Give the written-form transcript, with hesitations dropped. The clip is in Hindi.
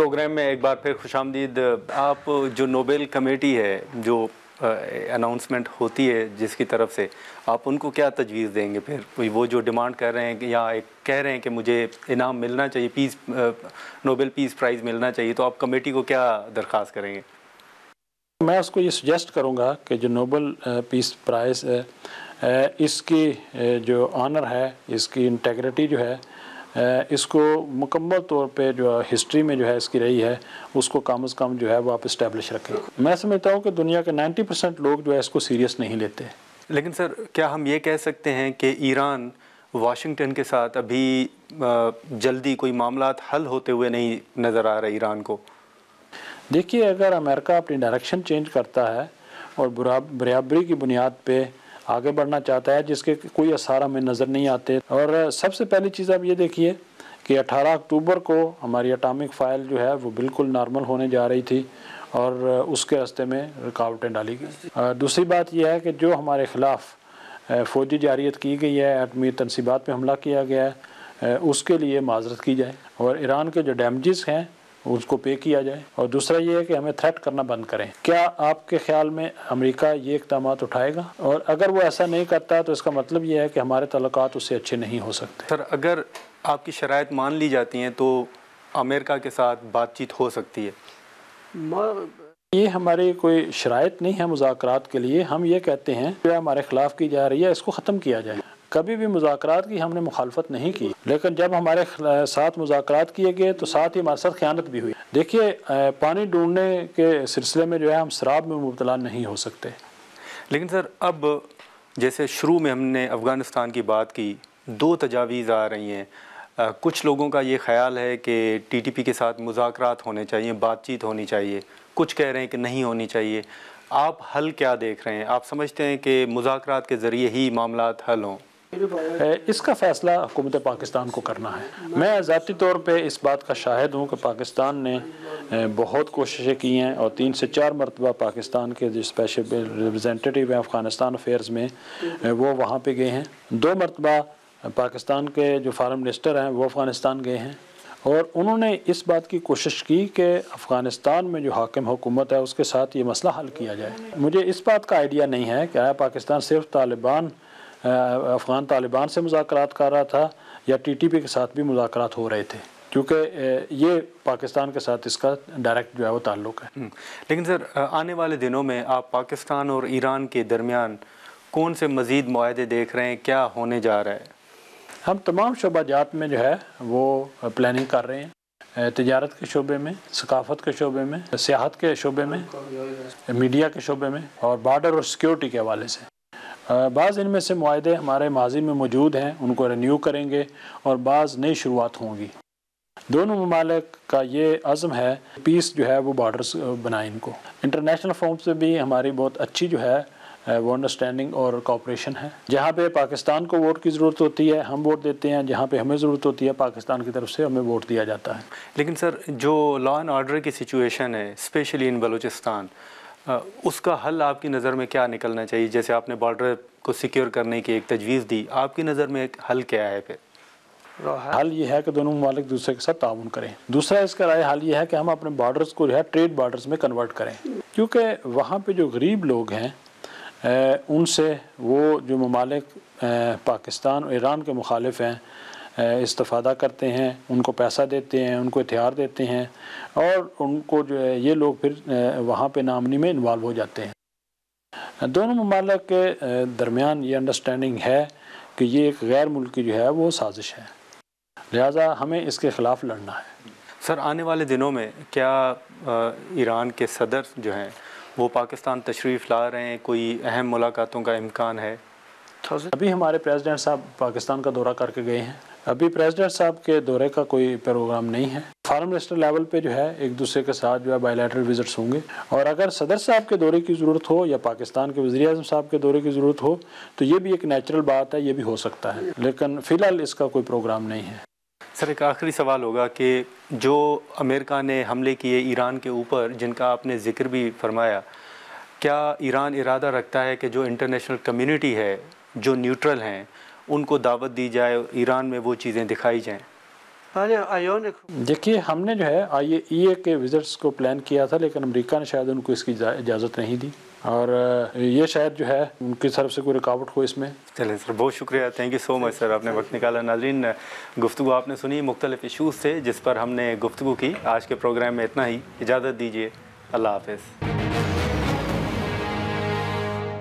प्रोग्राम में एक बार फिर खुशामदीद। आप जो नोबेल कमेटी है, जो अनाउंसमेंट होती है जिसकी तरफ से, आप उनको क्या तजवीज़ देंगे? फिर वो जो डिमांड कर रहे हैं कि या एक कह रहे हैं कि मुझे इनाम मिलना चाहिए, नोबेल पीस प्राइज़ मिलना चाहिए, तो आप कमेटी को क्या दरख्वास्त करेंगे? मैं उसको ये सजेस्ट करूँगा कि जो नोबेल पीस प्राइज़ इसकी जो ऑनर है, इसकी इंटेग्रिटी जो है, इसको मुकम्मल तौर पे जो हिस्ट्री में जो है इसकी रही है, उसको कम से कम जो है वो आप इस्टेब्लिश रखें। मैं समझता हूँ कि दुनिया के 90% लोग जो है इसको सीरियस नहीं लेते। लेकिन सर, क्या हम ये कह सकते हैं कि ईरान वाशिंगटन के साथ अभी जल्दी कोई मामलात हल होते हुए नहीं नज़र आ रहा ईरान को? देखिए, अगर अमेरिका अपनी डायरेक्शन चेंज करता है और बराबरी की बुनियाद पे आगे बढ़ना चाहता है, जिसके कोई आसार हमें नज़र नहीं आते, और सबसे पहली चीज़ आप ये देखिए कि 18 अक्टूबर को हमारी एटॉमिक फाइल जो है वो बिल्कुल नॉर्मल होने जा रही थी और उसके रास्ते में रुकावटें डाली गई। दूसरी बात यह है कि जो हमारे ख़िलाफ़ फ़ौजी जारियत की गई है, एटमी तनसीबात पे हमला किया गया है, उसके लिए माजरत की जाए और ईरान के जो डैमेजेस हैं उसको पे किया जाए। और दूसरा ये है कि हमें थ्रेट करना बंद करें। क्या आपके ख्याल में अमेरिका ये इक़दाम उठाएगा? और अगर वो ऐसा नहीं करता तो इसका मतलब ये है कि हमारे तल्लुकात उससे अच्छे नहीं हो सकते। सर, अगर आपकी शराइत मान ली जाती हैं तो अमेरिका के साथ बातचीत हो सकती है? ये हमारी कोई शराइत नहीं है मुज़ाकरात के लिए। हम ये कहते हैं जो हमारे ख़िलाफ़ की जा रही है इसको ख़त्म किया जाए। कभी भी मुज़ाकरात की हमने मुखालफत नहीं की, लेकिन जब हमारे साथ मुज़ाकरात किए गए तो साथ ही हमारे साथ ख़यानत भी हुई। देखिए, पानी ढूंढने के सिलसिले में जो है हम शराब में मुब्तला नहीं हो सकते। लेकिन सर, अब जैसे शुरू में हमने अफ़गानिस्तान की बात की, 2 तजावीज़ आ रही हैं। कुछ लोगों का ये ख़्याल है कि टीटीपी के साथ मुज़ाकरात होने चाहिए, बातचीत होनी चाहिए, कुछ कह रहे हैं कि नहीं होनी चाहिए। आप हल क्या देख रहे हैं? आप समझते हैं कि मुज़ाकरात के ज़रिए ही मामलात हल हों? इसका फ़ैसला हुकूमत पाकिस्तान को करना है। मैं ज़ाती तौर पे इस बात का शाहिद हूँ कि पाकिस्तान ने बहुत कोशिशें की हैं और 3 से 4 मरतबा पाकिस्तान के जो स्पेशल रिप्रेजेंटेटिव हैं अफ़गानिस्तान अफेयर्स में, वो वहाँ पे गए हैं। 2 मरतबा पाकिस्तान के जो फॉरेन मिनिस्टर हैं वो अफ़गानिस्तान गए हैं और उन्होंने इस बात की कोशिश की कि अफ़गानिस्तान में जो हाकिम हुकूमत है उसके साथ ये मसला हल किया जाए। मुझे इस बात का आइडिया नहीं है कि आया पाकिस्तान सिर्फ अफ़गान तालिबान से मुज़ाकरात कर रहा था या टीटीपी के साथ भी मुज़ाकरात हो रहे थे, क्योंकि ये पाकिस्तान के साथ इसका डायरेक्ट जो है वो ताल्लुक़ है। लेकिन सर, आने वाले दिनों में आप पाकिस्तान और ईरान के दरमियान कौन से मज़ीद मुआहदे देख रहे हैं? क्या होने जा रहा है? हम तमाम शोबाजात में जो है वो प्लानिंग कर रहे हैं। तिजारत के शोबे में, सकाफ़त के शोबे में, सियाहत के शोबे में, मीडिया के शोबे में और बॉर्डर और सिक्योरिटी के हवाले से। बाज़ इनमें से मुआहदे हमारे माजी में मौजूद हैं, उनको रिन्यू करेंगे और बाज़ नई शुरुआत होंगी। दोनों ममालिक का ये अज़्म है पीस जो है वो बॉर्डर्स बनाए इनको। इंटरनेशनल फॉर्म से भी हमारी बहुत अच्छी जो है वो अंडरस्टैंडिंग और कोऑपरेशन है। जहाँ पे पाकिस्तान को वोट की ज़रूरत होती है हम वोट देते हैं, जहाँ पे हमें ज़रूरत होती है पाकिस्तान की तरफ से हमें वोट दिया जाता है। लेकिन सर, जो लॉ एंड ऑर्डर की सिचुएशन है स्पेशली इन बलूचिस्तान, उसका हल आपकी नज़र में क्या निकलना चाहिए? जैसे आपने बॉर्डर को सिक्योर करने की एक तजवीज़ दी, आपकी नज़र में एक हल क्या है? फिर हल ये है कि दोनों ममालिक दूसरे के साथ ताउन करें। दूसरा इसका राय हल ये है कि हम अपने बॉर्डर्स को जो है ट्रेड बॉर्डर्स में कन्वर्ट करें, क्योंकि वहाँ पे जो गरीब लोग हैं उनसे वो जो ममालिक पाकिस्तान और ईरान के मुखालिफ हैं इस्तिफ़ादा करते हैं, उनको पैसा देते हैं, उनको हथियार देते हैं और उनको जो है ये लोग फिर वहाँ पे नामनी में इन्वॉल्व हो जाते हैं। दोनों ममालिक के दरमियान ये अंडरस्टैंडिंग है कि ये एक गैर मुल्की जो है वो साजिश है, लिहाजा हमें इसके ख़िलाफ़ लड़ना है। सर, आने वाले दिनों में क्या ईरान के सदर जो हैं वो पाकिस्तान तशरीफ़ ला रहे हैं? कोई अहम मुलाकातों का इम्कान है? अभी हमारे प्रेसिडेंट साहब पाकिस्तान का दौरा करके गए हैं। अभी प्रेसिडेंट साहब के दौरे का कोई प्रोग्राम नहीं है। फॉरेन मिनिस्टर लेवल पे जो है एक दूसरे के साथ जो है बायलैटरल विजिट्स होंगे और अगर सदर साहब के दौरे की ज़रूरत हो या पाकिस्तान के वज़ीर आज़म साहब के दौरे की ज़रूरत हो तो ये भी एक नेचुरल बात है, ये भी हो सकता है, लेकिन फ़िलहाल इसका कोई प्रोग्राम नहीं है। सर, एक आखिरी सवाल होगा कि जो अमेरिका ने हमले किए ईरान के ऊपर, जिनका आपने ज़िक्र भी फरमाया, क्या ईरान इरादा रखता है कि जो इंटरनेशनल कम्युनिटी है, जो न्यूट्रल हैं, उनको दावत दी जाए, ईरान में वो चीज़ें दिखाई जाएँ? देखिए हमने जो है IAEA के विजिट्स को प्लान किया था, लेकिन अमेरिका ने शायद उनको इसकी इजाज़त नहीं दी, और ये शायद जो है उनकी तरफ से कोई रुकावट हो इसमें। चलें सर, बहुत शुक्रिया, thank you so much sir, आपने वक्त निकाला। नाज़रीन, गुफ्तगू आपने सुनी मुख्तलिफ इशूज़ से जिस पर हमने गुफ्तगू की। आज के प्रोग्राम में इतना ही, इजाज़त दीजिए, अल्लाह हाफ़िज़।